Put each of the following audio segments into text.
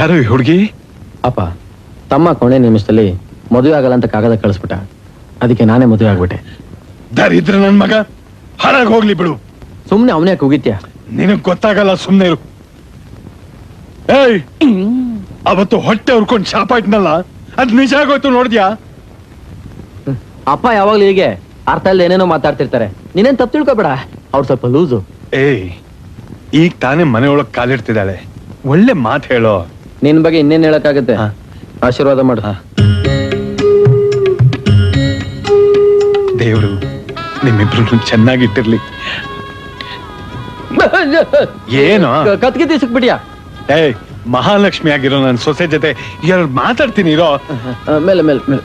ಯಾರು ಈ ಹುಡುಗಿ? ಅಪ್ಪ, ತಮ್ಮ ಕೊನೆ ನಿಮಿಷದಲ್ಲಿ ಮದುವೆ ಆಗಲ್ಲ ಅಂತ ಕಾಗದ ಕಳಿಸ್ಬಿಟ್ಟ. ಅದಕ್ಕೆ ನಾನೇ ಮದುವೆ ಆಗ್ಬಿಟ್ಟೆ. ದರಿದ್ರ ನನ್ ಮಗ, ಹಾಳಾಗಿ ಹೋಗ್ಲಿ ಬಿಡು. ಸುಮ್ನೆ ಅವನೇ ಕೂಗಿತ್ಯ. ನಿನಗ್ ಗೊತ್ತಾಗಲ್ಲ, ಸುಮ್ನೆ ಇರು. ಏಯ್, ಅವತ್ತು ಹೊಟ್ಟೆ ಉರ್ಕೊಂಡು ಶಾಪ ಇಟ್ನಲ್ಲ, ಅದ್ ನಿಜ ಆಗೋಯ್ತು ನೋಡಿದ್ಯಾ? ಅಪ್ಪ ಯಾವಾಗ್ಲೂ ಹೀಗೆ ಅರ್ಥ ಇಲ್ದ ಏನೇನೋ ಮಾತಾಡ್ತಿರ್ತಾರೆ. ನೀನೇನ್ ತಪ್ಪು ತಿಳ್ಕೊಬೇಡ, ಅವ್ರು ಸ್ವಲ್ಪ ಲೂಸು. ಏಯ್, ಈಗ ತಾನೇ ಮನೆಯೊಳಗ್ ಕಾಲಿಡ್ತಿದ್ದಾಳೆ, ಒಳ್ಳೆ ಮಾತು ಹೇಳೋ. ನಿನ್ ಬಗ್ಗೆ ಇನ್ನೇನ್ ಹೇಳಕ್ಕಾಗತ್ತೆ? ಆಶೀರ್ವಾದ ಮಾಡು. ದೇವ್ರು ನಿಮ್ಮಿಬ್ರು ಚೆನ್ನಾಗಿಟ್ಟಿರ್ಲಿ. ಏನೋ ಕತ್ಗೆ ತೀಸಕ್ಬಿಟ್ಯಾ? ಏಯ್, ಮಹಾಲಕ್ಷ್ಮಿ ಆಗಿರೋ ನನ್ನ ಸೊಸೆ ಜೊತೆ ಎರಡು ಮಾತಾಡ್ತೀನಿ ಇರೋ. ಮೇಲೆ ಮೇಲೆ ಮೇಲೆ.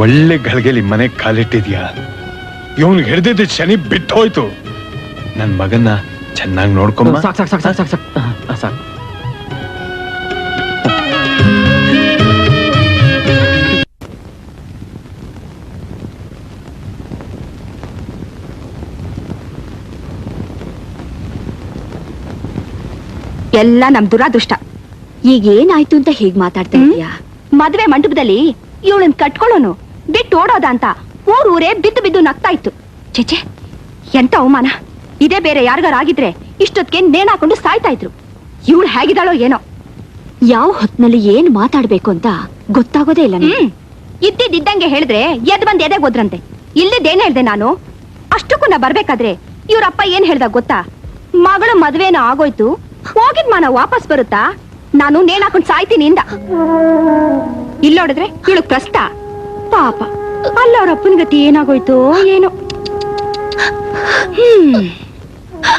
ಒಳ್ಳೆ ಗಳಿಗೆಲಿ ಮನೆಗ್ ಕಾಲಿಟ್ಟಿದ್ಯಾ. ಇವನ್ ಹಿಡ್ದಿದ್ದ ಶನಿ ಬಿಟ್ಟು ಹೋಯ್ತು. ನನ್ ಮಗನ್ನ ಚೆನ್ನಾಗಿ ನೋಡ್ಕೊಂಬ. ಸಾಕ್ ಸಾಕ್ ಸಾಕ್ ಸಾಕ್ ಸಾಕ್ ಸಾಕ್ ಸಾಕ್. ಎಲ್ಲ ನಮ್ ದುರಾದೃಷ್ಟ. ಈಗ ಏನಾಯ್ತು ಅಂತ ಹೀಗ್ ಮಾತಾಡ್ತಾ ಇದೀಯಾ? ಮದ್ವೆ ಮಂಟಪದಲ್ಲಿ ಇವಳನ್ ಕಟ್ಕೊಳ್ಳೋನು ಬಿಟ್ಟು ಓಡೋದ ಅಂತ ಊರೇ ಬಿದ್ದು ಬಿದ್ದು ನಗ್ತಾ ಇತ್ತು. ಚೇಚೆ, ಎಂತ ಅವಮಾನ! ಇದೇ ಬೇರೆ ಯಾರಿಗಾರ ಆಗಿದ್ರೆ ಇಷ್ಟೊತ್ತಿಗೆ ನೇಣ್ ಹಾಕೊಂಡು ಸಾಯ್ತಾ ಇದ್ರು. ಇವಳು ಹೇಗಿದ್ದಾಳೋ ಏನೋ. ಯಾವ ಹೊತ್ನಲ್ಲಿ ಏನ್ ಮಾತಾಡ್ಬೇಕು ಅಂತ ಗೊತ್ತಾಗೋದೇ ಇಲ್ಲ. ಇದ್ದಿದ್ದಂಗೆ ಹೇಳಿದ್ರೆ ಎದ್ ಬಂದ್ ಎದೆ ಹೋದ್ರಂತೆ. ಇಲ್ಲಿದ್ದೇನ್ ಹೇಳ್ದೆ ನಾನು? ಅಷ್ಟಕ್ಕೂ ನಾ ಬರ್ಬೇಕಾದ್ರೆ ಇವ್ರಪ್ಪ ಏನ್ ಹೇಳ್ದ ಗೊತ್ತಾ? ಮಗಳು ಮದ್ವೆನೋ ಆಗೋಯ್ತು, ಹೋಗಿದ್ ಮಾನ ವಾಪಸ್ ಬರುತ್ತಾ, ನಾನು ನೇಣ್ ಹಾಕೊಂಡ್ ಸಾಯ್ತೀನಿ ಇಂದ. ಇಲ್ಲ ನೋಡಿದ್ರೆ ಇವಳಗ್ ಪ್ರಸ್ತ. ಪಾಪ, ಅಲ್ಲ ಅವ್ರ ಅಪ್ಪನ ಗತಿ ಏನಾಗೋಯ್ತು ಏನೋ.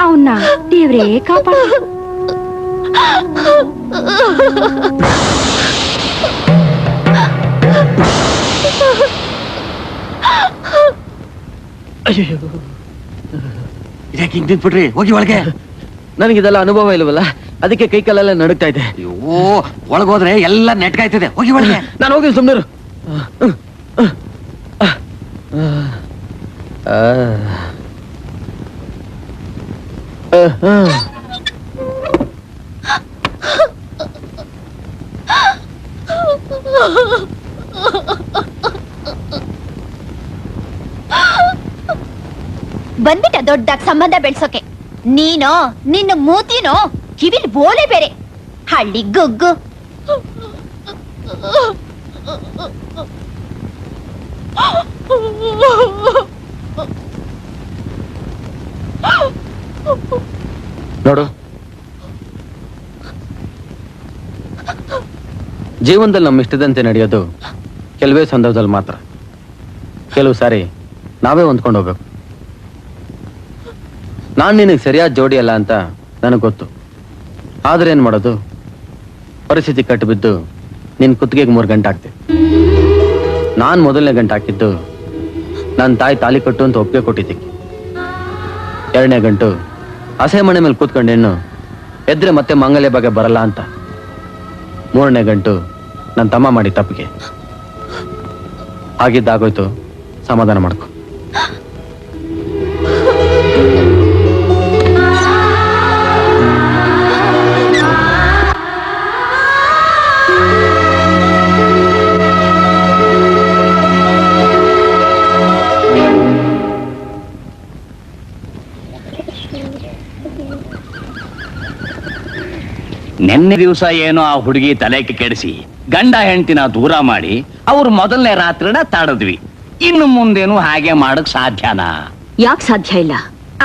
ಅವನ್ನ ದೇವ್ರೇ ಕಾಪಾಡ. ಇದಕ್ಕೆ ಹಿಂಗ್ ನಿಂತ್ಬಿಟ್ರಿ, ಹೋಗಿ ಒಳಗೆ. ನನಗಿದೆಲ್ಲ ಅನುಭವ ಇಲ್ವಲ್ಲ, ಅದಕ್ಕೆ ಕೈ ಕಾಲೆಲ್ಲ ನಡುಗ್ತಾ ಇದೆ. ಅಯ್ಯೋ, ಒಳಗೋದ್ರೆ ಎಲ್ಲ ನೆಟ್ಕಾಯ್ತದೆ, ಹೋಗಿ ಒಳಗೆ. ನಾನು ಹೋಗಿ ಸುಮ್ನಿರು. ಬಂದ್ಬಿಟ್ಟ ದೊಡ್ಡದಾಗ್ ಸಂಬಂಧ ಬೆಳ್ಸೋಕೆ. ನೀನೋ ನಿನ್ನ ಮೂತಿನೋ ಕಿವಿಲ್ ಬೋಲೆ ಬೇರೆ. ಹಳ್ಳಿ ಗುಗ್ಗು. ನೋಡು, ಜೀವನದಲ್ಲಿ ನಮ್ಮ ಇಷ್ಟದಂತೆ ನಡೆಯೋದು ಕೆಲವೇ ಸಂದರ್ಭದಲ್ಲಿ ಮಾತ್ರ. ಕೆಲವು ಸಾರಿ ನಾವೇ ಹೊಂದ್ಕೊಂಡು ಹೋಗ್ಬೇಕು. ನಾನ್ ನಿನಗೆ ಸರಿಯಾದ ಜೋಡಿ ಅಲ್ಲ ಅಂತ ನನಗೆ ಗೊತ್ತು. ಆದ್ರೆ ಏನ್ ಮಾಡೋದು, ಪರಿಸ್ಥಿತಿ ಕಟ್ಟು ಬಿದ್ದು ನಿನ್ ಕುತ್ತಿಗೆಗೆ 3 ಗಂಟೆ ಹಾಕ್ತೆ. ನಾನ್ ಮೊದಲನೇ ಗಂಟೆ ಹಾಕಿದ್ದು ನನ್ನ ತಾಯಿ ತಾಲಿ ಕಟ್ಟು ಅಂತ ಒಪ್ಪಿಗೆ ಕೊಟ್ಟಿದ್ದಕ್ಕೆ. 2ನೇ ಗಂಟು ಹಸೆ ಮನೆ ಮೇಲೆ ಕೂತ್ಕೊಂಡು ಹೆಣ್ಣು ಎದ್ರೆ ಮತ್ತೆ ಮಂಗಲ್ಯ ಬಗ್ಗೆ ಬರಲ್ಲ ಅಂತ. 3ನೇ ಗಂಟು ನನ್ನ ತಮ್ಮ ಮಾಡಿ ತಪ್ಪಿಗೆ. ಆಗಿದ್ದಾಗೋಯ್ತು, ಸಮಾಧಾನ ಮಾಡ್ಕೊ. ನಿನ್ನೆ ದಿವಸ ಏನೋ ಆ ಹುಡುಗಿ ತಲೆಗೆ ಕೆಡಿಸಿ ಗಂಡ ಹೆಂಡತಿನ ದೂರ ಮಾಡಿ ಅವ್ರು ಮೊದಲನೇ ರಾತ್ರಿನ ತಾಡದ್ವಿ. ಇನ್ನು ಮುಂದೇನು ಹಾಗೆ ಮಾಡಕ್ ಸಾಧ್ಯನಾ? ಯಾಕೆ ಸಾಧ್ಯ ಇಲ್ಲ?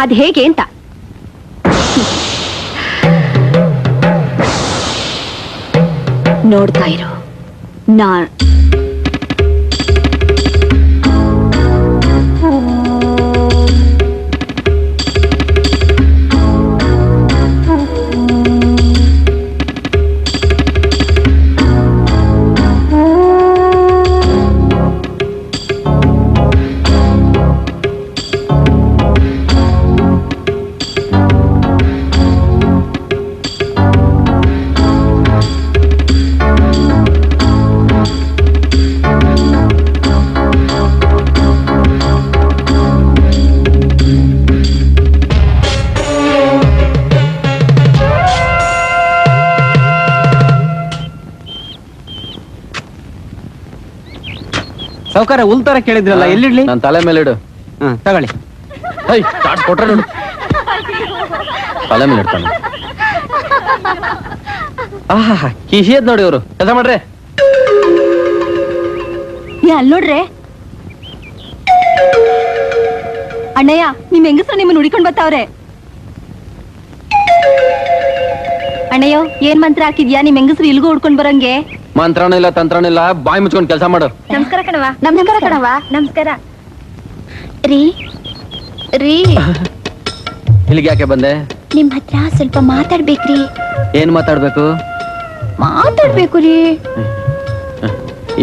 ಅದ್ ಹೇಗೆ ಅಂತ ನೋಡ್ತಾ ಇರು. ಸಾವುಕಾರ ಉಲ್ತಾರ ಕೇಳಿದ್ರಲ್ಲ ಎಲ್ಲಿಡ್ಲಿ? ನನ್ನ ತಲೆ ಮೇಲೆ ಇಡು. ತಗೊಳ್ಳಿ. ಹೈ ಚಾಟ್ ಕೊಟ್ರೆ ನೋಡು, ತಲೆ ಮೇಲೆ ಇಡ್ತಾನೆ. ಆಹಾ ಕಿಸಿಯದ್ ನೋಡಿ ಇವರು. ಕೆಲಸ ಮಾಡ್ರೆ. ಅಲ್ ನೋಡ್ರೆ ಅಣ್ಣಯ್ಯ, ನಿಮ್ ಹೆಂಗಸ್ರು ನಿಮ್ಮನ್ನ ಹುಡಿಕೊಂಡ್ ಬರ್ತಾವ್ರೆ. ಅಣ್ಣಯ್ಯೋ, ಏನ್ ಮಂತ್ರ ಹಾಕಿದ್ಯಾ ನಿಮ್ ಹೆಂಗಸ್ರು ಇಲ್ಗೂ ಹುಡ್ಕೊಂಡ್ ಬರಂಗೆ? ಮಂತ್ರನೂ ಇಲ್ಲ ತಂತ್ರನೂ ಇಲ್ಲ, ಬಾಯಿ ಮುಚ್ಕೊಂಡು ಕೆಲಸ ಮಾಡು. ನಮಸ್ಕಾರ ಕಣವ. ನಮಸ್ಕಾರ ಕಣವ. ನಮಸ್ಕಾರ ರೀ. ರೀ ಇಲ್ಲಿಗೆ ಯಾಕೆ ಬಂದೆ? ನಿಮ್ ಹತ್ರ ಸ್ವಲ್ಪ ಮಾತಾಡ್ಬೇಕ್ರಿ. ಏನ್ ಮಾತಾಡ್ಬೇಕು? ಮಾತಾಡ್ಬೇಕು ರೀ.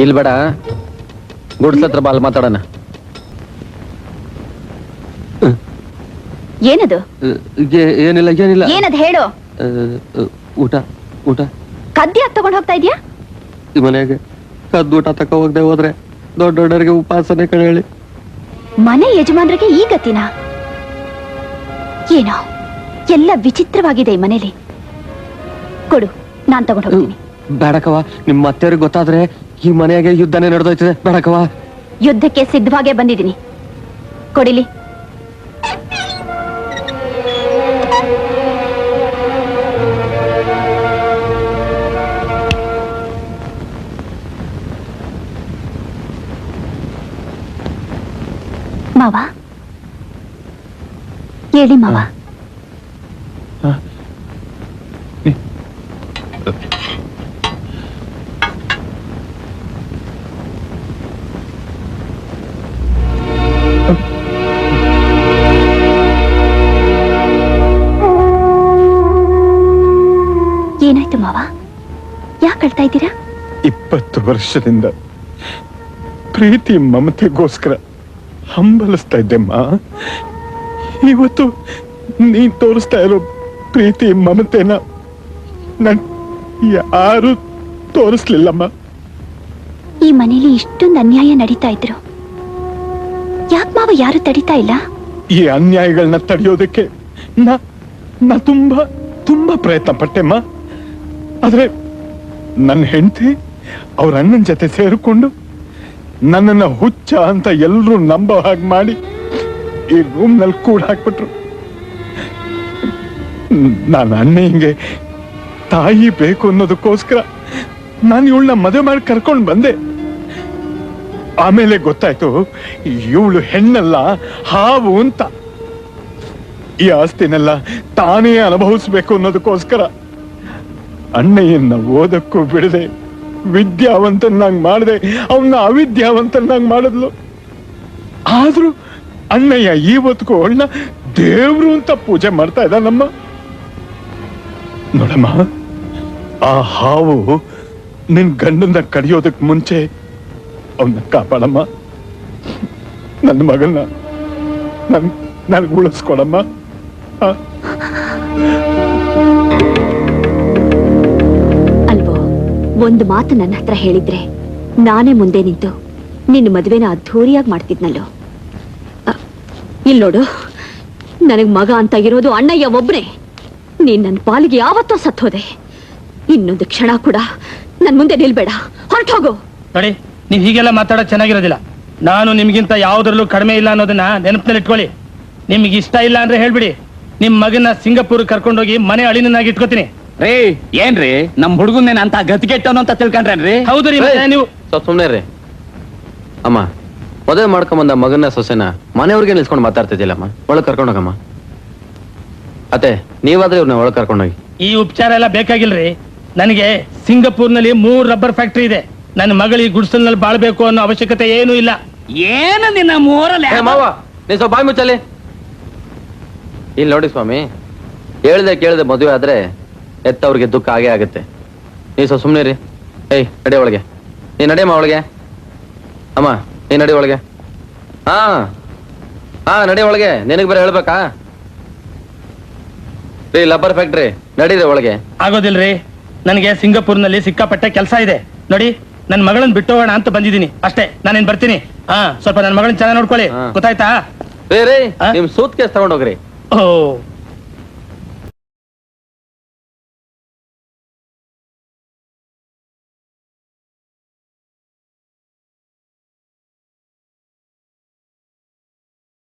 ಇಲ್ಲಿ ಬೇಡ, ಗುಡ್ಸ್ಲತ್ರ ಬಾಲ್ ಮಾತಾಡೋಣ. ಏನದು? ಏನಿಲ್ಲ ಏನಿಲ್ಲ. ಏನದ್ ಹೇಳು. ಊಟ ಊಟ ಕದ್ದಿ ಹಾಕ್ ತಗೊಂಡ್ ಹೋಗ್ತಾ ಇದ್ಯಾ? ಈ ಮನೆಗೆ ಕದ್ದು ಊಟ ತಕ ಹೋಗದೆ ಹೋದ್ರೆ ದೊಡ್ಡವರಿಗೆ ಉಪವಾಸನೆ ಕಣೇಳಿ. ಮನೆ ಯಜಮಾನ್ರಿಗೆ ಈ ಗತಿನ? ಏನೋ ಎಲ್ಲ ವಿಚಿತ್ರವಾಗಿದೆ ಈ ಮನೇಲಿ. ಕೊಡು, ನಾನ್ ತಗೊಂಡ್ ಹೋಗ್ತೀನಿ. ಬೇಡಕವ, ನಿಮ್ಮ ಅತ್ತೆಯವ್ರಿಗೆ ಗೊತ್ತಾದ್ರೆ ಈ ಮನೆಯಾಗೆ ಯುದ್ಧನೇ ನಡೆದೋಯ್ತದೆ. ಬೇಡಕವ. ಯುದ್ಧಕ್ಕೆ ಸಿದ್ಧವಾಗೇ ಬಂದಿದ್ದೀನಿ. ಕೊಡಿಲಿ. ಮಾವ ಹೇಳಿ ಮಾವ. ಏನಾಯ್ತು ಮಾವ? ಯಾಕೆ ಅಳ್ತಾ ಇದ್ದೀರಾ? 20 ವರ್ಷದಿಂದ ಪ್ರೀತಿ ಮಮತೆಗೋಸ್ಕರ ಹಂಬಲಿಸ್ತಾ ಇದ್ದೆಮ್ಮ. ಇವತ್ತು ನೀನ್ ತೋರಿಸ್ತಾ ಇರೋ ಪ್ರೀತಿ ಮಮತೆನ ನನ್ ಯಾರು ತೋರಿಸ್ಲಿಲ್ಲಮ್ಮ. ಈ ಮನೇಲಿ ಇಷ್ಟೊಂದು ಅನ್ಯಾಯ ನಡೀತಾ ಇದ್ರು, ಯಾಕೆ ಮಾವ ಯಾರು ತಡಿತಾ ಇಲ್ಲ? ಈ ಅನ್ಯಾಯಗಳನ್ನ ತಡೆಯೋದಕ್ಕೆ ನಾ ತುಂಬಾ ತುಂಬಾ ಪ್ರಯತ್ನ ಪಟ್ಟೆಮ್ಮ. ಆದ್ರೆ ನನ್ನ ಹೆಂಡತಿ ಅವ್ರ ಅಣ್ಣನ ಜೊತೆ ಸೇರಿಕೊಂಡು ನನ್ನನ್ನ ಹುಚ್ಚ ಅಂತ ಎಲ್ರೂ ನಂಬೋ ಹಾಗೆ ಮಾಡಿ ಈ ರೂಮ್ ನಲ್ಲಿ ಕೂಡ ಹಾಕ್ಬಿಟ್ರು. ನಾನು ಅಣ್ಣ ಹಿಂಗೆ ತಾಯಿ ಬೇಕು ಅನ್ನೋದಕ್ಕೋಸ್ಕರ ನಾನು ಇವಳನ್ನ ಮದುವೆ ಮಾಡಿ ಕರ್ಕೊಂಡು ಬಂದೆ. ಆಮೇಲೆ ಗೊತ್ತಾಯ್ತು ಇವಳು ಹೆಣ್ಣಲ್ಲ, ಹಾವು ಅಂತ. ಈ ಆಸ್ತಿನೆಲ್ಲ ತಾನೇ ಅನುಭವಿಸ್ಬೇಕು ಅನ್ನೋದಕ್ಕೋಸ್ಕರ ಅಣ್ಣಯ್ಯನ್ನ ಓದಕ್ಕೂ ಬಿಡದೆ ವಿದ್ಯಾವಂತನಾಗ್ ಮಾಡಿದೆ, ಅವನ್ನ ಅವಿದ್ಯಾವಂತನಾಗ್ ಮಾಡಿದ್ಲು. ಆದ್ರೂ ಅಣ್ಣಯ್ಯ ಇವತ್ತಿಗೂ ಅವಳನ್ನ ದೇವ್ರು ಅಂತ ಪೂಜೆ ಮಾಡ್ತಾ ಇದ್ದಾನಮ್ಮ. ನೋಡಮ್ಮ, ಆ ಹಾವು ನಿನ್ ಗಂಡನ್ನ ಕಡಿಯೋದಕ್ ಮುಂಚೆ ಅವನ್ನ ಕಾಪಾಡಮ್ಮ. ನನ್ನ ಮಗನ್ನ ನನ್ಗೆ ಉಳಿಸ್ಕೊಡಮ್ಮ. ಅಲ್ವೋ, ಒಂದು ಮಾತು ನನ್ನ ಹತ್ರ ಹೇಳಿದ್ರೆ ನಾನೇ ಮುಂದೆ ನಿಂತು ನಿನ್ನ ಮದುವೆನ ಅದ್ಧೂರಿಯಾಗಿ ಮಾಡ್ತಿದ್ನಲ್ಲೋ. ಇಲ್ಲಿ ನೋಡು, ನನಗ್ ಮಗ ಅಂತ ಇರೋದು ಅಣ್ಣಯ್ಯ ಒಬ್ನೇ. ನೀನ್ ನನ್ನ ಪಾಲಿಗೆ ಯಾವತ್ತೋ ಸತ್ತೋದೆ. ಇನ್ನೊಂದು ಕ್ಷಣ ಕೂಡ ನನ್ ಮುಂದೆ ನಿಲ್ಬೇಡ, ಹೊರಟೋಗು. ನೋಡಿ, ನೀವ್ ಹೀಗೆಲ್ಲ ಮಾತಾಡೋದು ಚೆನ್ನಾಗಿರೋದಿಲ್ಲ. ನಾನು ನಿಮ್ಗಿಂತ ಯಾವ್ದ್ರಲ್ಲೂ ಕಡಿಮೆ ಇಲ್ಲ ಅನ್ನೋದನ್ನ ನೆನಪಿನಲ್ಲಿ ಇಟ್ಕೊಳ್ಳಿ. ನಿಮ್ಗೆ ಇಷ್ಟ ಇಲ್ಲ ಅಂದ್ರೆ ಹೇಳ್ಬಿಡಿ, ನಿಮ್ ಮಗನ ಸಿಂಗಾಪುರ್ ಕರ್ಕೊಂಡೋಗಿ ಮನೆ ಅಳಿನಾಗಿ ಇಟ್ಕೋತೀನಿ. ರೇ ಏನ್ರಿ ನಮ್ ಹುಡುಗನ್ನೇನ ಅಂತ ಗತಿಗೆಟ್ಟವನು ಅಂತ ತಿಳ್ಕೊಂಡ್ರೇನ್ರಿ? ಹೌದು ರೀ, ಮತ್ತೆ ನೀವು ಸ್ವಲ್ಪ ಸುಮ್ನೆ ರೀ. ಅಮ್ಮ, ಮದುವೆ ಮಾಡ್ಕೊಂಬಂದ ಮಗನ ಸೊಸೆನ ಮನೆಯವ್ರಿಗೆ ನಿಲ್ಸ್ಕೊಂಡು ಮಾತಾಡ್ತಿದ್ದಿಲ್ಲಮ್ಮ. ಒಳಗ್ ಕರ್ಕೊಂಡೋಗಮ್ಮ. ಅತ್ತೆ, ನೀವಾದ್ರೆ ಇವ್ರನ್ನ ಒಳಗ್ ಕರ್ಕೊಂಡೋಗಿ. ಈ ಉಪಚಾರ ಎಲ್ಲ ಬೇಕಾಗಿಲ್ರಿ. ನನಗೆ ಸಿಂಗಾಪುರ್ನಲ್ಲಿ 3 ರಬ್ಬರ್ ಫ್ಯಾಕ್ಟರಿ ಇದೆ. ನನ್ನ ಮಗಳು ಈ ಗುಡ್ಸಲ್ನಲ್ಲಿ ಬಾಳ್ಬೇಕು ಅನ್ನೋ ಅವಶ್ಯಕತೆ ಏನೂ ಇಲ್ಲ. ಏನು ನಿನ್ನ ಮೂರಲ್ಲಿ ಮಾವ, ನೀ ಸ್ವಲ್ಪ ಬಾಯಿ ಮುಚ್ಚಲಿ. ಇಲ್ಲಿ ನೋಡಿ ಸ್ವಾಮಿ, ಹೇಳ್ದೆ ಕೇಳ್ದೆ ಮದುವೆ ಆದ್ರೆ ಎತ್ತವ್ರಿಗೆ ದುಃಖ ಆಗೇ ಆಗುತ್ತೆ. ನೀ ಸ್ವಲ್ಪ ಸುಮ್ನೆ ರೀ. ಏಯ್, ನಡಿ ಒಳಗೆ. ನೀ ನಡಿಯಮ್ಮ ಒಳಗೆ. ಅಮ್ಮ, ನೀ ನಡಿ ಒಳಗೆ. ಹಾ ನಡಿ ಒಳಗೆ. ನಿನಗ್ ಬೇರೆ ಹೇಳ್ಬೇಕಾ? ರೀ, ರಬ್ಬರ್ ಫ್ಯಾಕ್ಟ್ರಿ ನಡೀರಿ ಒಳಗೆ. ಆಗೋದಿಲ್ರಿ, ನನಗೆ ಸಿಂಗಾಪುರ್ನಲ್ಲಿ ಸಿಕ್ಕಾಪಟ್ಟೆ ಕೆಲಸ ಇದೆ. ನೋಡಿ, ನನ್ನ ಮಗಳನ್ನ ಬಿಟ್ಟು ಹೋಗೋಣ ಅಂತ ಬಂದಿದ್ದೀನಿ ಅಷ್ಟೇ. ನಾನೇನ್ ಬರ್ತೀನಿ. ಸ್ವಲ್ಪ ನನ್ನ ಮಗಳನ್ನ ಚೆನ್ನಾಗಿ ನೋಡ್ಕೊಳ್ಳಿ, ಹಾ. ಗೊತ್ತಾಯ್ತಾ? ರೀ ಆ? ನಿಮ್ ಸೂಟ್ ಕೇಸ್ ತಗೊಂಡೋಗ್ರಿ. ಓ